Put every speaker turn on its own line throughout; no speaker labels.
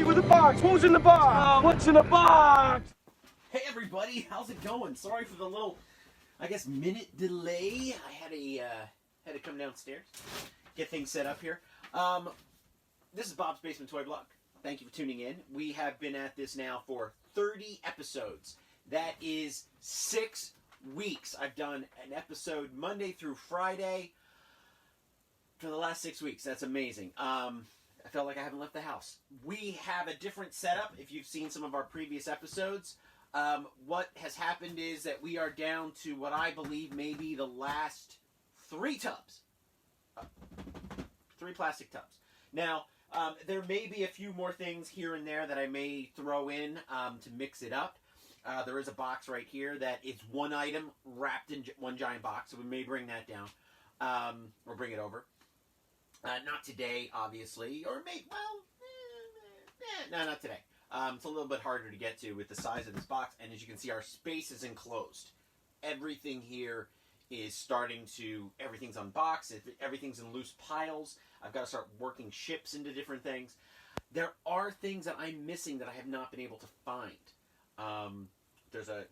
with the box. What was in the box? What's in the box?
Hey everybody, how's it going? Sorry for the little, I guess, minute delay. I had to come downstairs, get things set up here. This is Bob's Basement Toy Block. Thank you for tuning in. We have been at this now for 30 episodes. That is 6 weeks. I've done an episode Monday through Friday for the last 6 weeks. That's amazing. I felt like I haven't left the house. We have a different setup. If you've seen some of our previous episodes, what has happened is that we are down to what I believe may be the last 3 tubs. 3 plastic tubs. Now, there may be a few more things here and there that I may throw in to mix it up. There is a box right here that is one item wrapped in one giant box, so we may bring that down or bring it over. Not today, obviously, or maybe, no, not today. It's a little bit harder to get to with the size of this box, and as you can see, our space is enclosed. Everything here is everything's unboxed, everything's in loose piles. I've got to start working ships into different things. There are things that I'm missing that I have not been able to find. There's a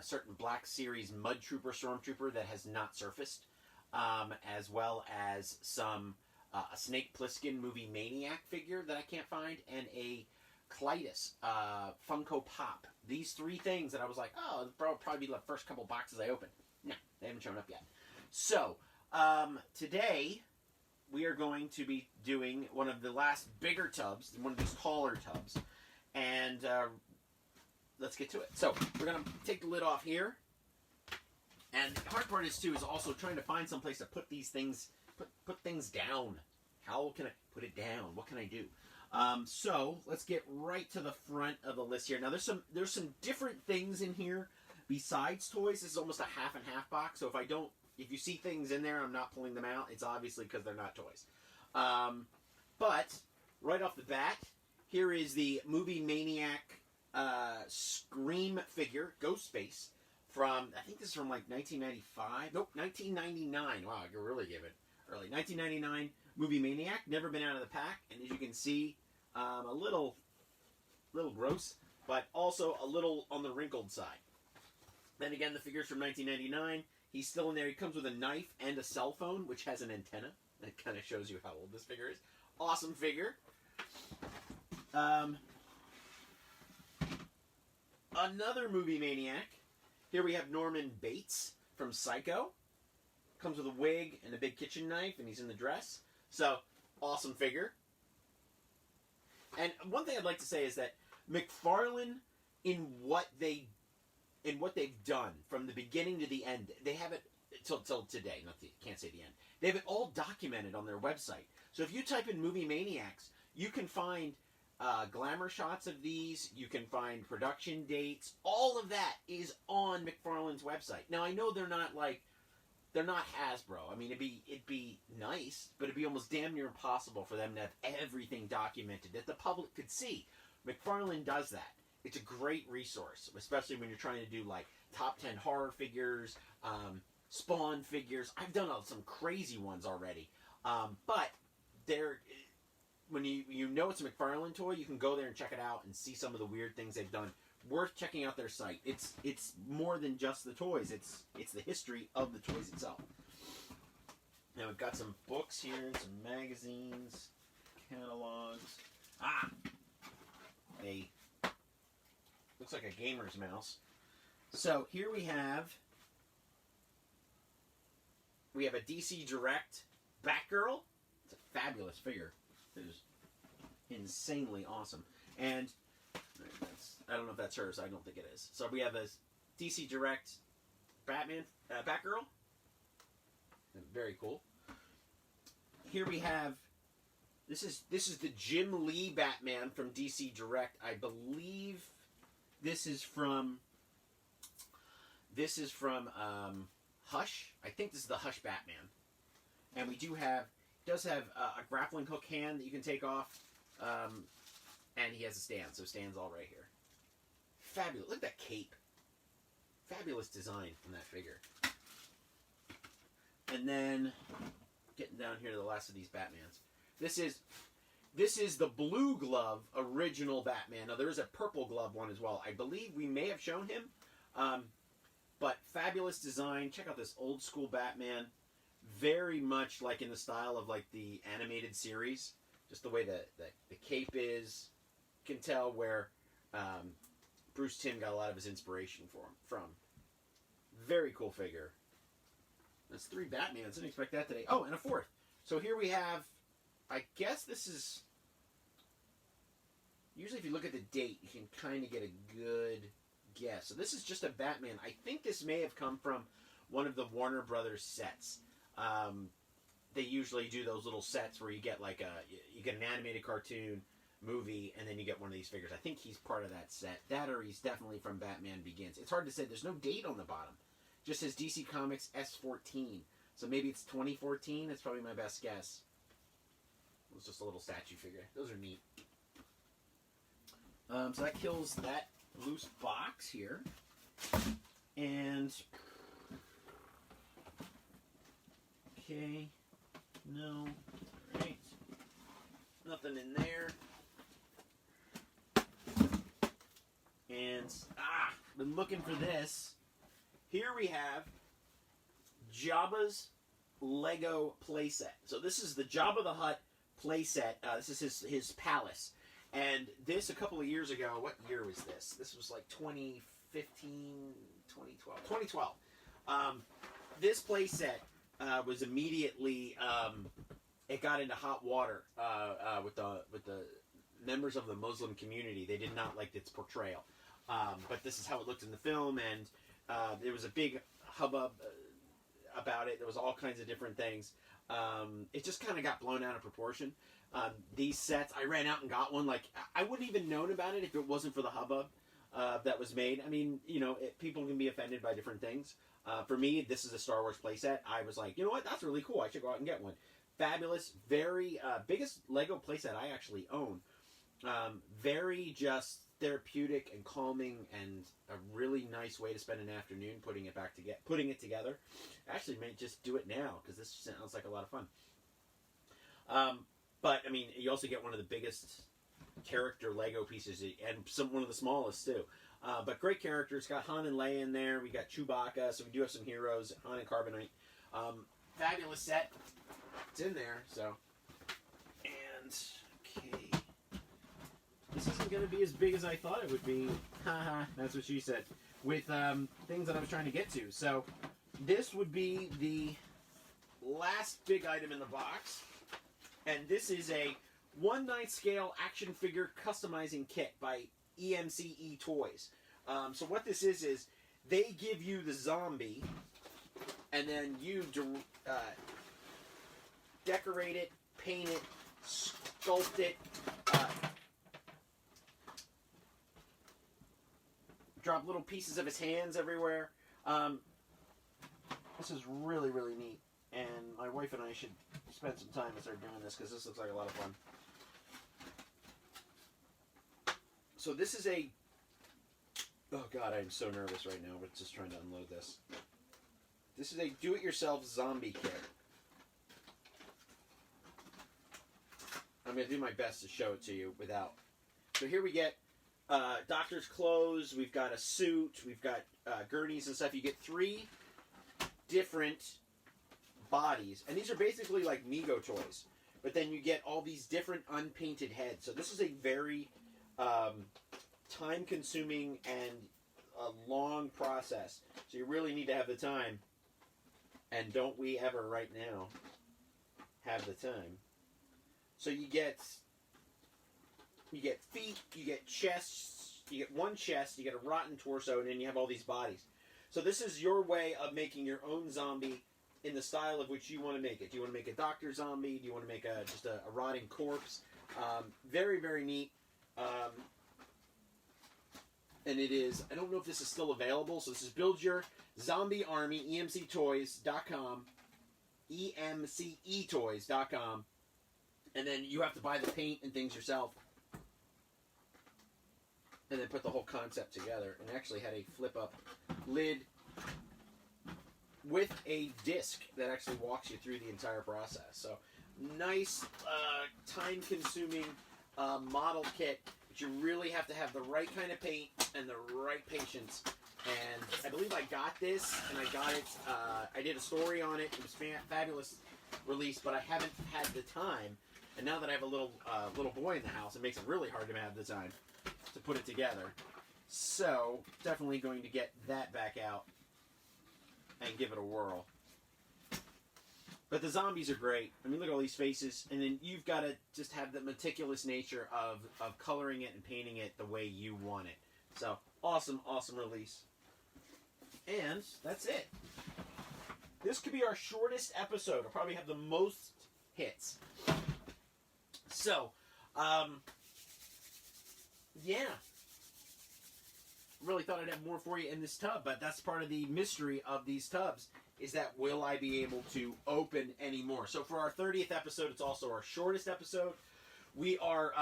certain Black Series Mud Trooper Stormtrooper that has not surfaced, as well as a Snake Plissken Movie Maniac figure that I can't find, and a Clytus Funko Pop. These 3 things that I was like, oh, it'll probably be the first couple boxes I open. No, they haven't shown up yet. So, today we are going to be doing one of the last bigger tubs, one of these taller tubs, and let's get to it. So, we're going to take the lid off here, and the hard part is also trying to find some place to put these things, put things down. How can I put it down? What can I do? So let's get right to the front of the list here. Now there's some different things in here besides toys. This is almost a half and half box. So if you see things in there, I'm not pulling them out. It's obviously because they're not toys. But right off the bat, here is the Movie Maniac Scream figure, Ghostface, from, I think this is from like 1995. Nope, 1999. Wow, I could really give it early. 1999 Movie Maniac, never been out of the pack, and as you can see, a little gross, but also a little on the wrinkled side. Then again, the figure's from 1999. He's still in there. He comes with a knife and a cell phone, which has an antenna. That kind of shows you how old this figure is. Awesome figure. Another Movie Maniac. Here we have Norman Bates from Psycho. Comes with a wig and a big kitchen knife, and he's in the dress. So, awesome figure. And one thing I'd like to say is that McFarlane, in what they've done from the beginning to the end, they have it till today. Can't say the end. They have it all documented on their website. So if you type in Movie Maniacs, you can find glamour shots of these. You can find production dates. All of that is on McFarlane's website. Now I know they're not Hasbro. I mean, it'd be nice, but it'd be almost damn near impossible for them to have everything documented that the public could see. McFarlane does that. It's a great resource, especially when you're trying to do like top 10 horror figures, Spawn figures. I've done some crazy ones already, but when you know it's a McFarlane toy, you can go there and check it out and see some of the weird things they've done. Worth checking out their site. It's more than just the toys. It's the history of the toys itself. Now we've got some books here, some magazines, catalogs. Looks like a gamer's mouse. So here we have a DC Direct Batgirl. It's a fabulous figure. It is insanely awesome. And I don't know if that's hers. I don't think it is. So we have a DC Direct Batgirl. Very cool. Here we have, this is the Jim Lee Batman from DC Direct. I believe this is from Hush. I think this is the Hush Batman. And it does have a grappling hook hand that you can take off. And he has a stand, so stand's all right here. Fabulous. Look at that cape. Fabulous design from that figure. And then, getting down here to the last of these Batmans. This is This is the blue glove original Batman. Now, there is a purple glove one as well. I believe we may have shown him. But fabulous design. Check out this old school Batman. Very much like in the style of like the animated series. Just the way the cape is. You can tell where Bruce Timm got a lot of his inspiration from. Very cool figure. That's 3 Batmans. Didn't expect that today. Oh, and a 4th. So here we have, I guess this is, usually if you look at the date, you can kind of get a good guess. So this is just a Batman. I think this may have come from one of the Warner Brothers sets. They usually do those little sets where you get like you get an animated cartoon movie, and then you get one of these figures. I think he's part of that set. That or he's definitely from Batman Begins. It's hard to say. There's no date on the bottom. Just says DC Comics S14. So maybe it's 2014. That's probably my best guess. It's just a little statue figure. Those are neat. So that kills that loose box here. And... okay. No. Alright. Nothing in there. And, been looking for this. Here we have Jabba's Lego playset. So this is the Jabba the Hutt playset. This is his palace. And this, a couple of years ago, what year was this? This was like 2015, 2012. 2012. This playset was immediately, it got into hot water with the members of the Muslim community. They did not like its portrayal. But this is how it looked in the film, and there was a big hubbub about it. There was all kinds of different things. It just kind of got blown out of proportion. These sets, I ran out and got one. Like, I wouldn't even known about it if it wasn't for the hubbub that was made. I mean, you know, people can be offended by different things. For me, this is a Star Wars playset. I was like, you know what? That's really cool. I should go out and get one. Fabulous. Very biggest Lego playset I actually own. Very just therapeutic and calming, and a really nice way to spend an afternoon putting it together. Actually, may just do it now because this sounds like a lot of fun. But I mean, you also get one of the biggest character Lego pieces, and one of the smallest too. But great characters. Got Han and Leia in there. We got Chewbacca, so we do have some heroes. Han and Carbonite. Fabulous set. It's in there. So, and okay. This isn't going to be as big as I thought it would be. Haha, that's what she said. With things that I was trying to get to. So, this would be the last big item in the box. And this is a 1/9 scale action figure customizing kit by EMCE Toys. So what this is they give you the zombie, and then you decorate it, paint it, sculpt it, drop little pieces of his hands everywhere. This is really, really neat. And my wife and I should spend some time and start doing this because this looks like a lot of fun. So this is a... oh God, I'm so nervous right now. We're just trying to unload this. This is a do-it-yourself zombie kit. I'm going to do my best to show it to you without... so here we get doctor's clothes. We've got a suit. We've got gurneys and stuff. You get 3 different bodies. And these are basically like Mego toys. But then you get all these different unpainted heads. So this is a very time-consuming and a long process. So you really need to have the time. And don't we ever right now have the time. So you get feet, you get chests, you get one chest, you get a rotten torso, and then you have all these bodies. So this is your way of making your own zombie in the style of which you want to make it. Do you want to make a doctor zombie? Do you want to make just a rotting corpse? Very, very neat. And it is, I don't know if this is still available, so this is Build Your Zombie Army, emctoys.com, emcetoys.com, and then you have to buy the paint and things yourself, and then put the whole concept together, and actually had a flip-up lid with a disc that actually walks you through the entire process. So nice, time-consuming model kit, but you really have to have the right kind of paint and the right patience. And I believe I got this, and I got it, I did a story on it. It was fabulous release, but I haven't had the time. And now that I have a little boy in the house, it makes it really hard to have the time to put it together. So, definitely going to get that back out and give it a whirl. But the zombies are great. I mean, look at all these faces. And then you've got to just have the meticulous nature of coloring it and painting it the way you want it. So, awesome, awesome release. And that's it. This could be our shortest episode. I'll probably have the most hits. So, yeah. Really thought I'd have more for you in this tub, but that's part of the mystery of these tubs, is that will I be able to open any more? So for our 30th episode, it's also our shortest episode. We are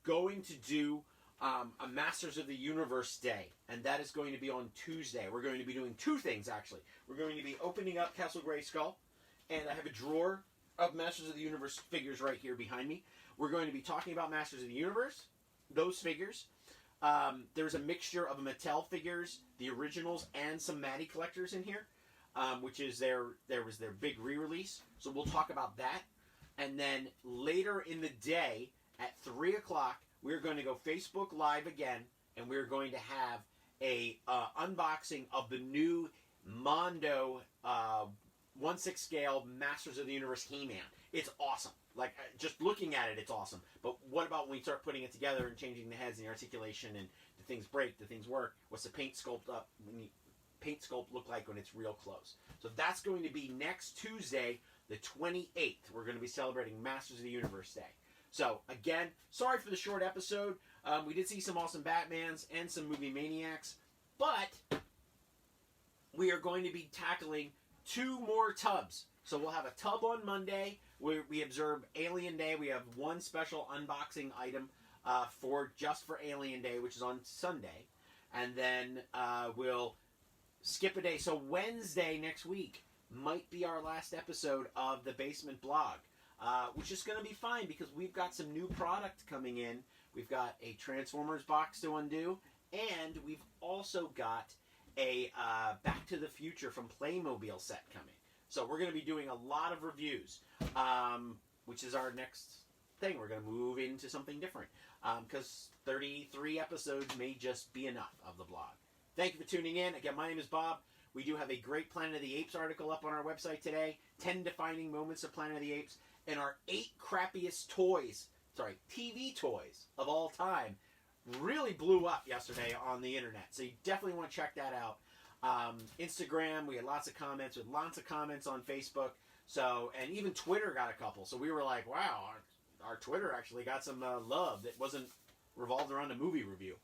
going to do a Masters of the Universe Day, and that is going to be on Tuesday. We're going to be doing two things, actually. We're going to be opening up Castle Grayskull, and I have a drawer of Masters of the Universe figures right here behind me. We're going to be talking about Masters of the Universe, those figures. There's a mixture of Mattel figures, the originals, and some Matty collectors in here, which is there was their big re-release. So we'll talk about that. And then later in the day at 3 o'clock, we're going to go Facebook Live again, and we're going to have a unboxing of the new Mondo 1/6 scale Masters of the Universe He-Man. It's awesome. Like, just looking at it, it's awesome. But what about when we start putting it together and changing the heads and the articulation, and the things break, the things work? What's the paint sculpt look like when it's real close? So that's going to be next Tuesday, the 28th. We're going to be celebrating Masters of the Universe Day. So, again, sorry for the short episode. We did see some awesome Batmans and some movie maniacs. But we are going to be tackling 2 more tubs. So we'll have a tub on Monday where we observe Alien Day. We have one special unboxing item just for Alien Day, which is on Sunday. And then we'll skip a day. So Wednesday next week might be our last episode of the Basement Blog, which is going to be fine because we've got some new product coming in. We've got a Transformers box to undo, and we've also got a Back to the Future from Playmobil set coming. So we're going to be doing a lot of reviews, which is our next thing. We're going to move into something different because 33 episodes may just be enough of the blog. Thank you for tuning in. Again, my name is Bob. We do have a great Planet of the Apes article up on our website today, 10 defining moments of Planet of the Apes, and our 8 crappiest TV toys of all time really blew up yesterday on the internet. So you definitely want to check that out. Instagram, we had lots of comments. We had lots of comments on Facebook. So, and even Twitter got a couple. So we were like, wow, our Twitter actually got some love that wasn't revolved around a movie review.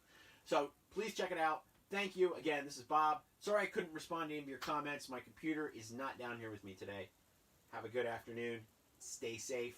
So please check it out. Thank you. Again, this is Bob. Sorry I couldn't respond to any of your comments. My computer is not down here with me today. Have a good afternoon. Stay safe.